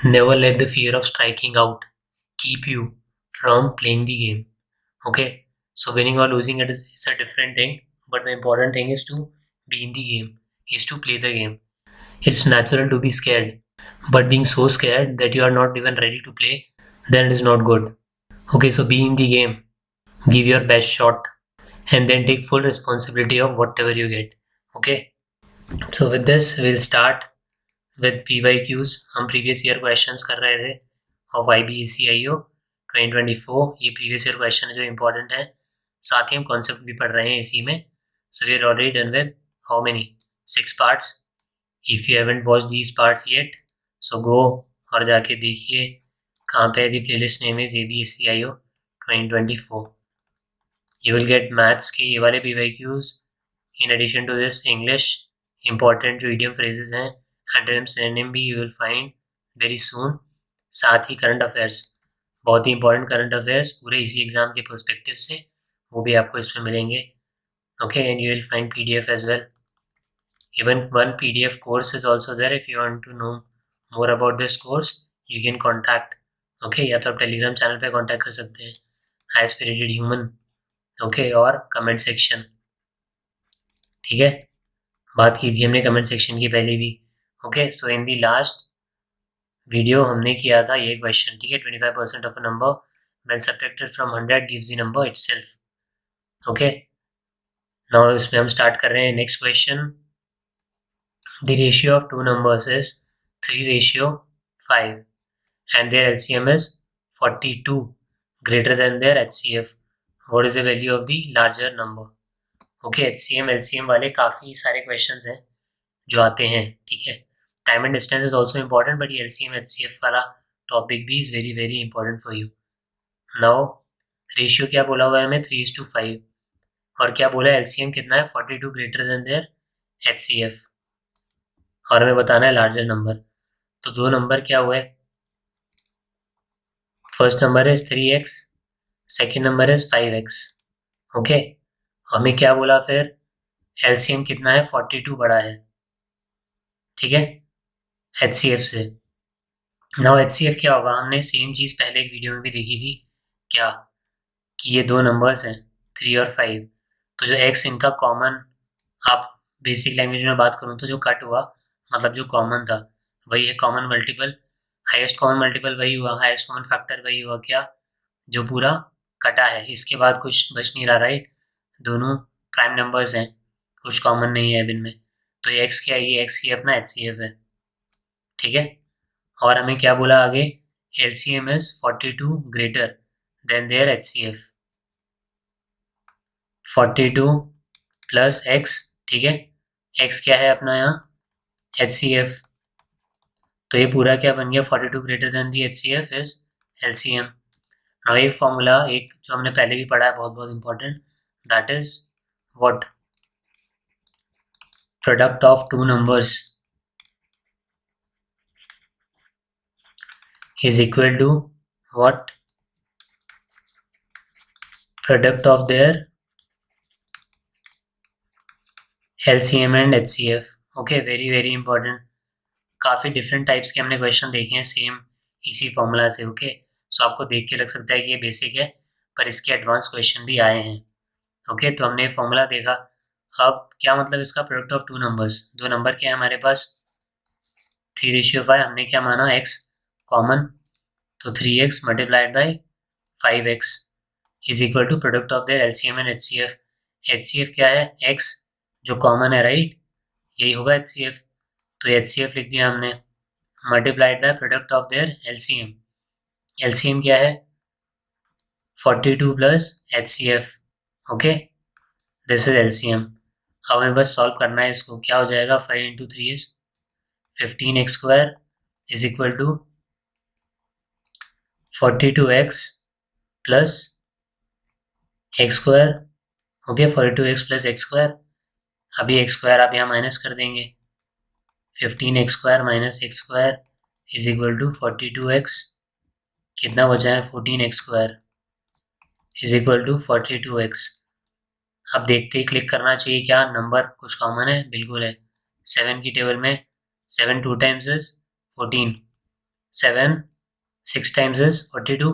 Never let the fear of striking out keep you from playing the game. Okay, so winning or losing is a different thing, but the important thing is to be in the game, is to play the game. It's natural to be scared, but being so scared that you are not even ready to play, then it is not good. Okay, so be in the game, give your best shot, and then take full responsibility of whatever you get. Okay, so with this, we'll start with PYQs. हम previous year questions कर रहे थे of IBECIO 2024. ये previous year question है जो important है, साथ ही हम concept भी पढ़ रहे हैं इसी में. So we are already done with how many 6 parts. If you haven't watched these parts yet, so go और जाके देखिए कहाँ पे है. The playlist name is ABECIO 2024. You will get maths के ये वाले PYQs. In addition to this, English important जो idiom phrases हैं, antonyms synonym भी you will find very soon. साथ ही करंट अफेयर्स, बहुत ही इंपॉर्टेंट करंट अफेयर्स पूरे इसी एग्जाम के पर्सपेक्टिव से, वो भी आपको इसमें मिलेंगे. Okay, and you will find PDF as well. Even one PDF course is also there. If you want to know more about this course you can contact. Okay, या तो आप टेलीग्राम चैनल पे कॉन्टैक्ट कर सकते हैं, high spirited human. Okay, और comment section. ठीक है, बात की थी हमने कमेंट सेक्शन की पहले भी. ओके, सो इन दी लास्ट वीडियो हमने किया था ये क्वेश्चन. ठीक है, 25% of a number when subtracted from 100 gives the number itself. Okay, now इसमें हम स्टार्ट कर रहे हैं next question. The ratio of two numbers is 3:5 and their LCM is 42 greater than their HCF. What is the value of the larger number? Okay, HCM LCM वाले काफ़ी सारे questions हैं जो आते हैं. ठीक है, time and distance is also important, but ये LCM HCF वाला टॉपिक भी is very very important for you. Now ratio क्या बोला हुआ है हमें, 3:5, और क्या बोला है LCM कितना है, 42 ग्रेटर देन देयर HCF, और हमें बताना है लार्जर नंबर. तो दो नंबर क्या हुए, first number is 3x, second number is 5x. Okay, हमें क्या बोला फिर, LCM कितना है, 42 बड़ा है. ठीक है, HCF से. नाउ HCF क्या होगा, हमने सेम चीज़ पहले एक वीडियो में भी देखी थी, क्या कि ये दो नंबर्स हैं 3 और 5, तो जो x इनका कॉमन, आप बेसिक लैंग्वेज में बात करूँ तो जो कट हुआ मतलब जो कॉमन था वही है common multiple. Highest common multiple वही हुआ, हाईएस्ट कॉमन फैक्टर वही हुआ, क्या जो पूरा कटा है, इसके बाद कुछ बच नहीं रहा, राइट. दोनों प्राइम नंबर्स हैं, कुछ कॉमन नहीं है अब इनमें, तो ये x क्या है, ये x ही अपना HCF है. ठीक है, और हमें क्या बोला आगे, LCM is 42 greater than their HCF. 42 plus x. ठीक है, x क्या है अपना यहाँ, HCF. तो ये पूरा क्या बन गया, 42 greater then the HCF is LCM. Now एक फॉर्मूला, एक जो हमने पहले भी पढ़ा है, बहुत बहुत important, that is what, product of two numbers is equal to what, product of their LCM and HCF. Okay, very very important. काफ़ी डिफरेंट टाइप्स के हमने क्वेश्चन देखे हैं सेम इसी फॉर्मूला से. ओके, सो आपको देख के लग सकता है कि ये बेसिक है, पर इसके एडवांस क्वेश्चन भी आए हैं. ओके, तो हमने फॉर्मूला देखा. अब क्या मतलब इसका, प्रोडक्ट ऑफ टू नंबर्स, दो नंबर क्या है हमारे पास, 3:5, हमने क्या माना, x कॉमन, तो 3x multiplied by 5x is equal to product of their LCM and HCF. HCF क्या है, x जो कॉमन है, राइट, यही होगा HCF. तो HCF लिख दिया हमने, multiplied by product of their LCM. LCM क्या है, 42 plus HCF. Okay, this is LCM. अब हमें बस सॉल्व करना है इसको, क्या हो जाएगा, 5 into 3 is 15x² is equal to 42x plus x². Okay, 42x plus x², अभी x² आप यहाँ माइनस कर देंगे, 15x² minus x² is equal to 42x, कितना बचा है, 14x² is equal to 42x. अब देखते ही क्लिक करना चाहिए, क्या नंबर कुछ कॉमन है, बिल्कुल है. 7 की टेबल में 7 2 times is 14, 7 6 times is 42,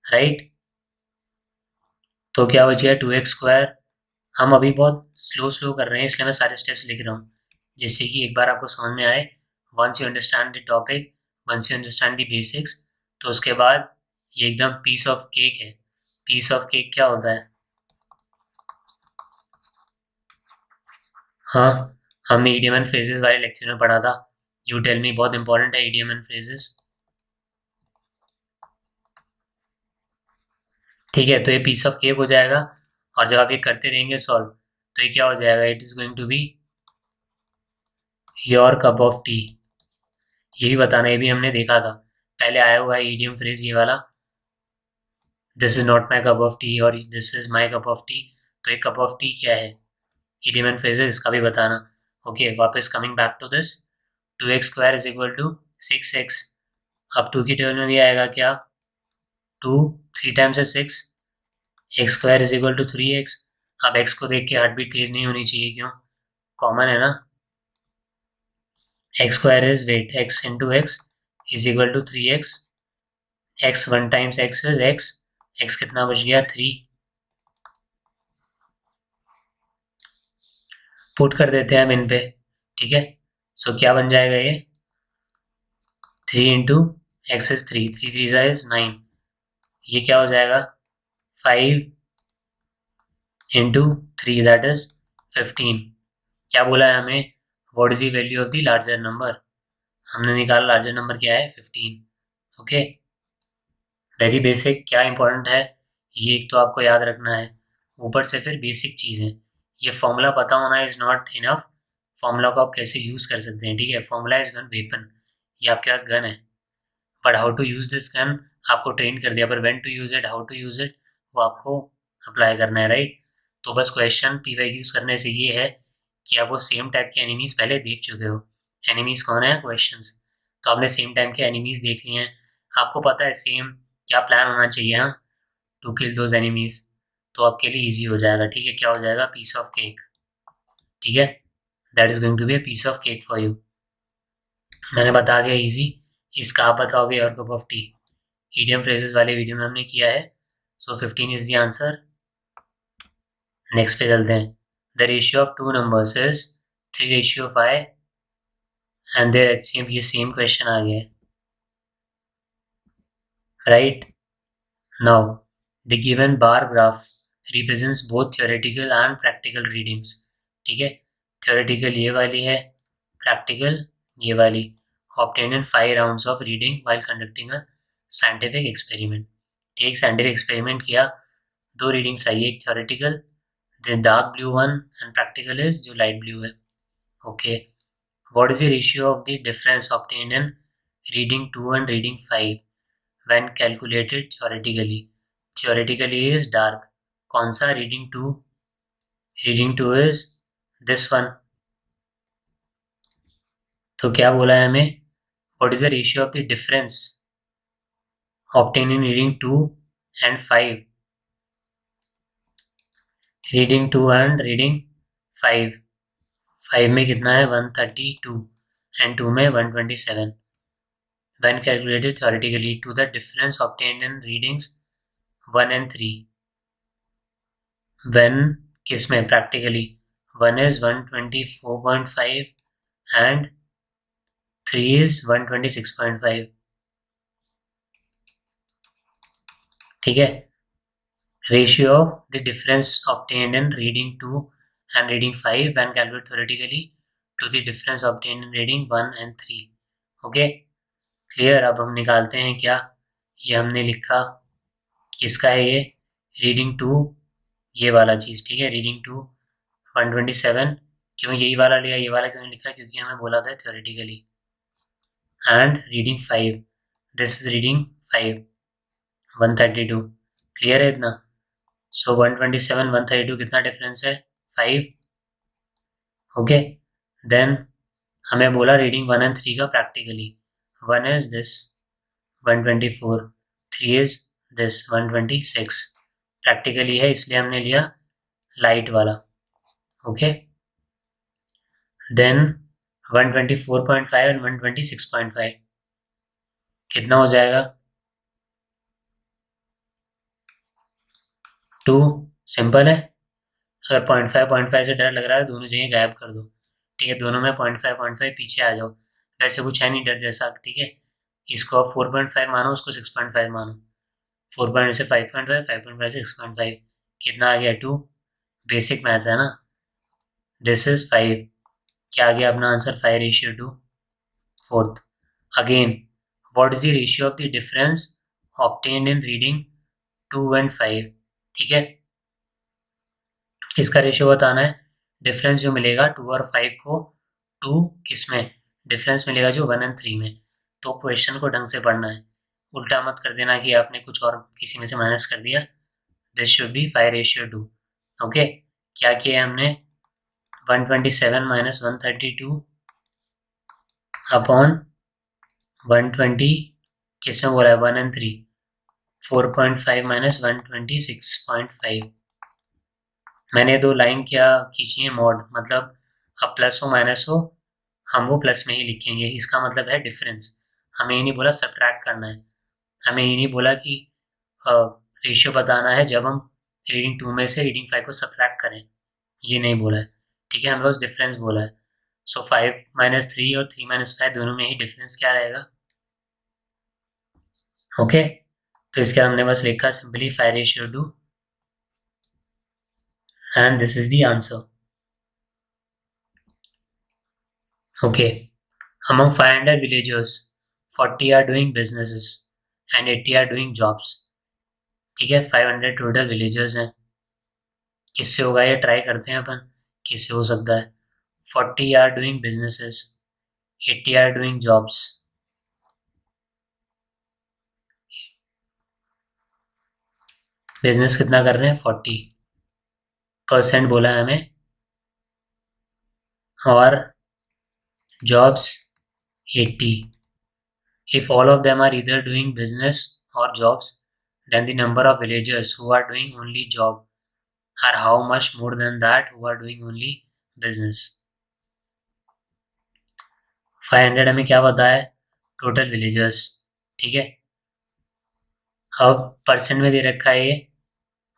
right. तो क्या बच गया 2x²। हम अभी बहुत स्लो कर रहे हैं इसलिए मैं सारे स्टेप्स लिख रहा हूँ जिससे कि एक बार आपको समझ में आए। Once you understand the topic, once you understand the basics, तो उसके बाद ये एकदम पीस ऑफ केक है। पीस ऑफ केक क्या होता है? हाँ, हमने इडियम एंड फ्रेजेस वाले लेक्चर में पढ़ा था। यू टेल मी, बहुत इंपॉर्टेंट है इडियम एंड फ्रेजेस। ठीक है, तो ये पीस ऑफ केक हो जाएगा। और जब आप ये करते रहेंगे सॉल्व, तो ये क्या हो जाएगा? It is going to be your cup of tea. ये भी बताना, ये भी हमने देखा था, पहले आया हुआ है इडियम फ्रेज ये वाला, this is not my cup of tea और this is my cup of tea. तो एक कप ऑफ टी क्या है? इडियम एंड फ्रेजेस, इसका भी बताना। ओके, वापस coming back to this, 2x² is equal to 6x। अब 2 की टेबल में भी आएगा क्या? 2 3 टाइम्स है 6, x² is equal to 3x। अब x को देख के हार्ट बीट तेज नहीं होनी चाहिए, क्यों? कॉमन है ना। x² is wait, x into x is equal to 3x। x 1 times x is x, x कितना बच गया? 3। पुट कर देते हैं हम इन पे, ठीक है। सो क्या बन जाएगा ये? 3 इंटू एक्स इज 3, 3 3 इज 9। ये क्या हो जाएगा? 5 इंटू 3 दैट इज 15। क्या बोला है हमें? What is the value of the larger number? हमने निकाला लार्जर नंबर क्या है? 15। Okay, very basic. क्या इंपॉर्टेंट है ये, एक तो आपको याद रखना है, ऊपर से फिर बेसिक चीज़ें। ये फॉर्मूला पता होना इज़ नॉट इनफ। फॉर्मूला को आप कैसे यूज़ कर सकते हैं, ठीक है। फॉर्मूला इज गन वेपन, ये आपके पास गन है, but how to use this gun आपको ट्रेन कर दिया, पर when to use it, how to use it, वो आपको अप्लाई करना है, राइट। तो बस क्वेश्चन PYQs करने से ये है कि आप वो सेम टाइप के एनिमीज़ पहले देख चुके हो। एनिमीज़ कौन है? क्वेश्चंस। तो आपने सेम टाइप के एनिमीज़ देख लिए हैं, आपको पता है सेम क्या प्लान होना चाहिए, हाँ, टू किल दोज एनिमीज़। तो आपके लिए ईजी हो जाएगा, ठीक है। क्या हो जाएगा? पीस ऑफ केक, ठीक है। That is going to be a piece of cake for you. मैंने बता दिया ईजी। इसका आप बताओगे your cup of tea, idiom phrases वाले वीडियो में हमने किया है। So 15 is the answer. Next पे चलते हैं। The ratio of two numbers is 3:5 and their HCM, ये सेम क्वेश्चन आ गया है, right. Now the given bar graph represents both theoretical and practical readings, ठीक है। थ्योरेटिकल ये वाली है, प्रैक्टिकल ये वाली। Obtain in 5 rounds of reading while conducting a scientific experiment. एक साइंटिफिक एक्सपेरिमेंट किया, 2 रीडिंग्स आई, एक theoretical, the dark blue one, and practical is जो लाइट ब्लू है। Okay, what is the ratio of the difference obtain in reading 2 and reading 5 when calculated theoretically? Theoretically is dark, कौन सा? Reading 2, reading 2 is this one. तो क्या बोला है हमें? What is the ratio of the difference obtain in reading 2 and 5? Reading 2 and reading 5, 5 में कितना है? 132 एंड 2 में 127। when calculated theoretically to the difference obtained in readings 1 and 3, when किस में? practically 1 is 124.5 and 3 is 126.5, ठीक है। Ratio of the difference obtained in reading 2 and reading 5 when calculated theoretically to the difference obtained in reading 1 and 3। Okay, clear. अब हम निकालते हैं क्या, ये हमने लिखा किसका है ये? रीडिंग 2, ये वाला चीज़, ठीक है। रीडिंग 2 127, क्यों यही वाला लिया, ये वाला क्यों नहीं लिखा? क्योंकि हमें बोला था theoretically. And reading 5, this is reading 5, 132, clear है इतना। सो 127 132 कितना डिफरेंस है? 5। ओके, देन हमें बोला रीडिंग 1 एंड 3 का practically. 1 is this 124, 3 is this 126, practically है इसलिए हमने लिया लाइट वाला। ओके, देन 124.5 एंड 126.5, कितना हो जाएगा 2। सिंपल है। अगर 0.5 से डर लग रहा है दोनों जगह गायब कर दो। ठीक है, दोनों में 0.5 पीछे आ जाओ। वैसे कुछ है नहीं डर जैसा। ठीक है, इसको आप 4.5 मानो, उसको 6.5 मानो। 4 से 5.5, 5.5 से 6.5, कितना आ गया 2। बेसिक मैथ्स है ना। This is 5। क्या आ गया अपना answer 5:2। Fourth, again what is the ratio of the difference obtained in reading 2 and 5। ठीक है, इसका रेशियो बताना है। डिफरेंस जो मिलेगा 2 और 5 को, 2 किसमें, डिफरेंस मिलेगा जो 1 एंड 3 में। तो क्वेश्चन को ढंग से पढ़ना है, उल्टा मत कर देना कि आपने कुछ और किसी में से माइनस कर दिया। This should be 5:2। ओके, क्या किया हमने, 127 माइनस 132 अपॉन 120, किसमें बोला है 1 एंड 3, 4.5 माइनस 126.5। मैंने दो लाइन क्या खींची है, मॉड, मतलब अब प्लस हो माइनस हो हम वो प्लस में ही लिखेंगे। इसका मतलब है डिफरेंस। हमें ये नहीं बोला सब्ट्रैक्ट करना है, हमें ये नहीं बोला कि रेशियो बताना है जब हम रीडिंग 2 में से रीडिंग 5 को सब्ट्रैक्ट करें, ये नहीं बोला है। ठीक है, हमें बस डिफरेंस बोला है। सो 5-3 और 3-5 दोनों में ही डिफरेंस क्या रहेगा। ओके, तो इसके हमने बस लिखा simply 5:2 and this is the answer. Okay, among 500 villagers 40 are doing businesses and 80 are doing jobs। ठीक है, 500 टोटल विलेजर्स हैं। किससे होगा ये ट्राई करते हैं अपन, किससे हो सकता है। 40 are doing businesses, 80 are doing jobs. Business कितना कर रहे हैं 40% बोला है हमें, और jobs 80। If all of them are either doing business or jobs, then the number of villagers who are doing only job are how much more than that who are doing only business। 500 हमें क्या पता है, total villagers. ठीक है, अब percent में दे रखा है ये।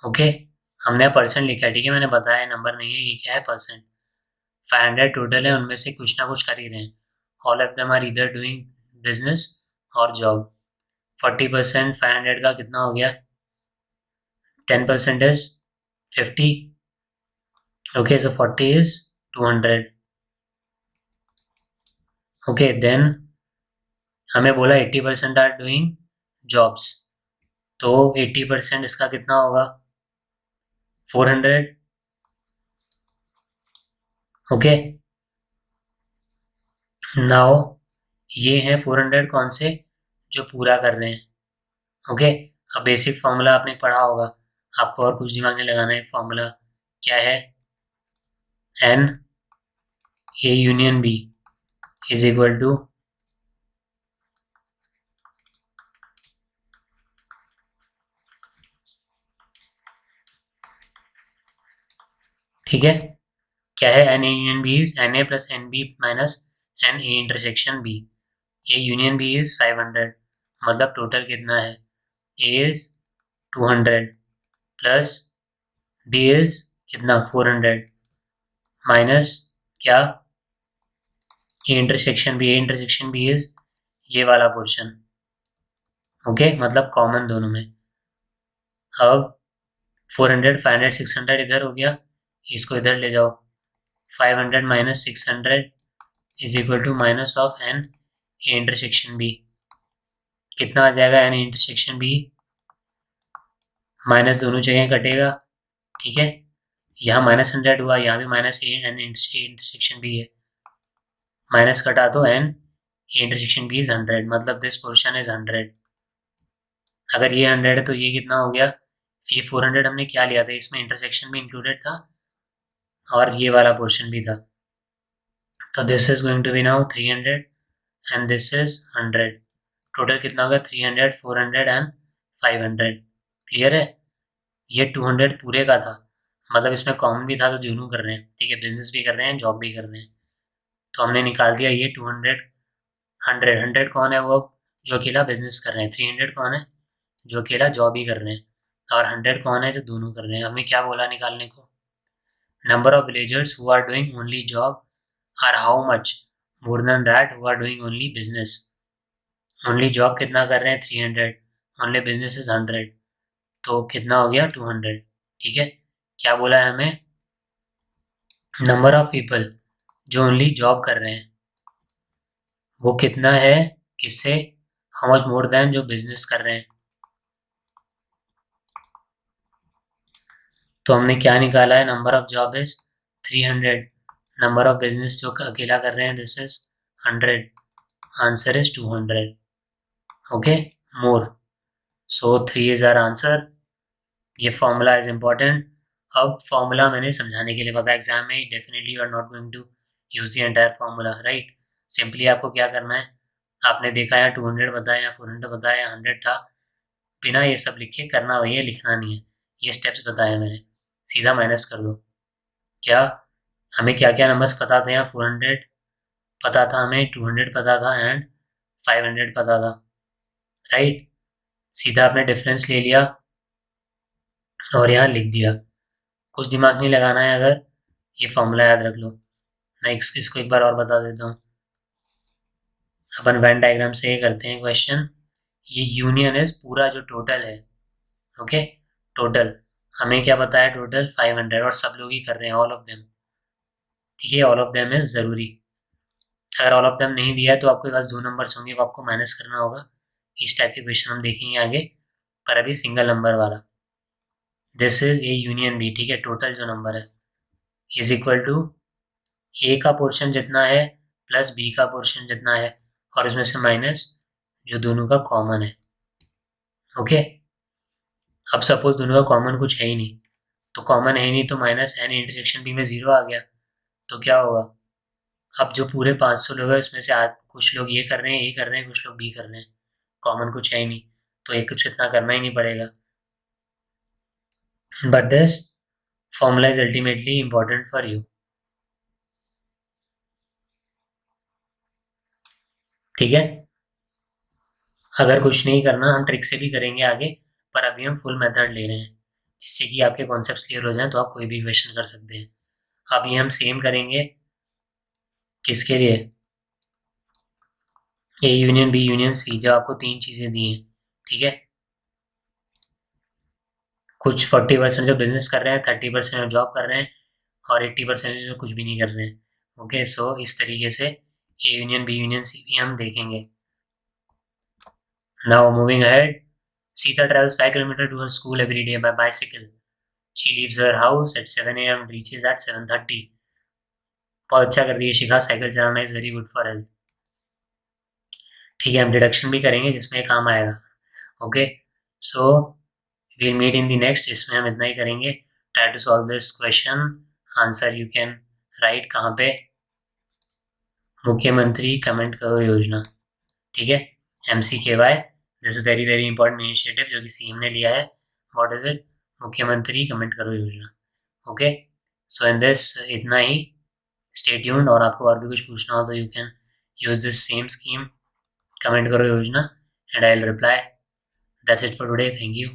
ओके, हमने परसेंट लिखा है। ठीक है, मैंने बताया नंबर नहीं है, ये क्या है परसेंट। 500 टोटल है, उनमें से कुछ ना कुछ कर ही रहे हैं। ऑल ऑफ देम आर इधर डूइंग बिजनेस और जॉब। 40% 500 का कितना हो गया, 10% is 50। Okay, so 40 is 200। Okay, then हमें बोला 80% आर डूइंग जॉब्स, तो 80% इसका कितना होगा 400। ओके, नाउ ये हैं 400 कौन से, जो पूरा कर रहे हैं। ओके, अब बेसिक फॉर्मूला आपने पढ़ा होगा, आपको और कुछ दिमाग नहीं लगाना है। फॉर्मूला क्या है, n A union B is equal to, ठीक है, क्या है, n A union B is n A plus n B minus n A intersection B. A union B is 500, मतलब टोटल कितना है, A is 200 plus B is कितना 400 minus क्या, A intersection B. A intersection B is ये वाला portion. Okay, मतलब common दोनों में। अब 400 500 600 इधर हो गया, इसको इधर ले जाओ। 500 minus 600 is equal to minus of n A intersection B. कितना आ जाएगा एन इंटरसेक्शन बी, माइनस दोनों जगह कटेगा। ठीक है, यहाँ -100 हुआ, यहाँ भी माइनस एन इंटरसेक्शन बी है, माइनस कटा तो n A intersection B is 100, मतलब दिस पोर्शन इज 100। अगर ये 100 है तो ये कितना हो गया, ये 400 हमने क्या लिया था, इसमें इंटरसेक्शन भी इंक्लूडेड था और ये वाला पोर्शन भी था। तो this is going to be now 300 and this is 100। Total कितना होगा 300 400 एंड 500। क्लियर है, ये 200 पूरे का था, मतलब इसमें कॉमन भी था तो दोनों कर रहे हैं। ठीक है, बिजनेस भी कर रहे हैं जॉब भी कर रहे हैं, तो हमने निकाल दिया ये 200। 100 100 कौन है वो, जो अकेला बिजनेस कर रहे हैं, 300 कौन है, जो अकेला जॉब ही कर रहे हैं, और 100 कौन है, जो दोनों कर रहे हैं। हमें क्या बोला निकालने को, number of villagers who are doing only job are how much more than that who are doing only business. Only job कितना कर रहे हैं, 300, ओनली बिजनेस इज 100, तो कितना हो गया, 200। ठीक है, क्या बोला है हमें, नंबर ऑफ पीपल जो ओनली जॉब कर रहे हैं वो कितना है, किससे, हाउ मच मोर देन जो बिजनेस कर रहे हैं। तो हमने क्या निकाला है, number of job is 300, number of business जो अकेला कर रहे हैं this is 100, answer is 200। Okay, more, so 3 is our answer. ये फॉर्मूला इज इम्पॉर्टेंट। अब फॉर्मूला मैंने समझाने के लिए बताया, एग्जाम में definitely you are not going to use the entire formula, right. Simply आपको क्या करना है, आपने देखा या 200 बताया या 400 बताया या 100 था, बिना ये सब लिखे करना वही है, लिखना नहीं है। ये स्टेप्स बताया मैंने, सीधा माइनस कर दो। क्या हमें क्या क्या नंबर्स पता थे, यहाँ 400 पता था हमें, 200 पता था एंड 500 पता था, राइट। सीधा आपने डिफरेंस ले लिया और यहाँ लिख दिया, कुछ दिमाग नहीं लगाना है। अगर ये फॉर्मूला याद रख लो। मैं इसको एक बार और बता देता हूँ। अपन वेन डायग्राम से ये करते हैं क्वेश्चन, ये यूनियन इज पूरा जो टोटल है, ओके, टोटल हमें क्या पता है, टोटल 500, और सब लोग ही कर रहे हैं, ऑल ऑफ देम। ठीक है, ऑल ऑफ देम इज ज़रूरी। अगर ऑल ऑफ देम नहीं दिया है तो आपके पास 2 नंबर्स होंगे, वो आपको माइनस करना होगा। इस टाइप के क्वेश्चन हम देखेंगे आगे, पर अभी सिंगल नंबर वाला, this is A union B. ठीक है, टोटल जो नंबर है इज इक्वल टू ए का पोर्शन जितना है प्लस बी का पोर्शन जितना है, और उसमें से माइनस जो दोनों का कॉमन है। ओके, अब सपोज दोनों का कॉमन कुछ है ही नहीं, तो कॉमन है ही नहीं तो माइनस एन इंटरसेक्शन बी में 0 आ गया, तो क्या होगा, अब जो पूरे 500 लोग हैं उसमें से आज कुछ लोग ये कर रहे हैं, ये कर रहे हैं, कुछ लोग बी कर रहे हैं, कॉमन कुछ है ही नहीं, तो एक कुछ इतना करना ही नहीं पड़ेगा। But this formula is ultimately important for you. ठीक है, अगर कुछ नहीं करना, हम ट्रिक से भी करेंगे आगे, पर अभी हम फुल मेथड ले रहे हैं जिससे कि आपके कॉन्सेप्ट्स क्लियर हो जाएं, तो आप कोई भी क्वेश्चन कर सकते हैं। अब ये हम सेम करेंगे किसके लिए, A union B union C, जब आपको 3 चीज़ें दी हैं। ठीक है, कुछ 40% जो बिजनेस कर रहे हैं, 30% जो जॉब कर रहे हैं, और 80% जो कुछ भी नहीं कर रहे हैं। ओके, सो इस तरीके से A union B union C भी हम देखेंगे। Now moving ahead, Sita travels 5 kilometers to her school every day by bicycle. She leaves her house at 7 a.m. and reaches at 7:30. बहुत अच्छा कर रही है शिखा, साइकिल चलाना is very good for health. ठीक है, हम डिडक्शन भी करेंगे जिसमें काम आएगा। Okay, so we'll meet in the next, इसमें हम इतना ही करेंगे। Try to solve this question, answer you can write कहाँ पे, मुख्यमंत्री कमेंट करो योजना। ठीक है, MCKY, this is very very important initiative जो कि सीएम ने लिया है। व्हाट इज इट, मुख्यमंत्री कमेंट करो योजना। ओके, सो इन दिस इतना ही, स्टे ट्यून्ड। और आपको और भी कुछ पूछना हो तो you can use this same scheme, comment करो योजना, and I will reply. That's it for today, thank you.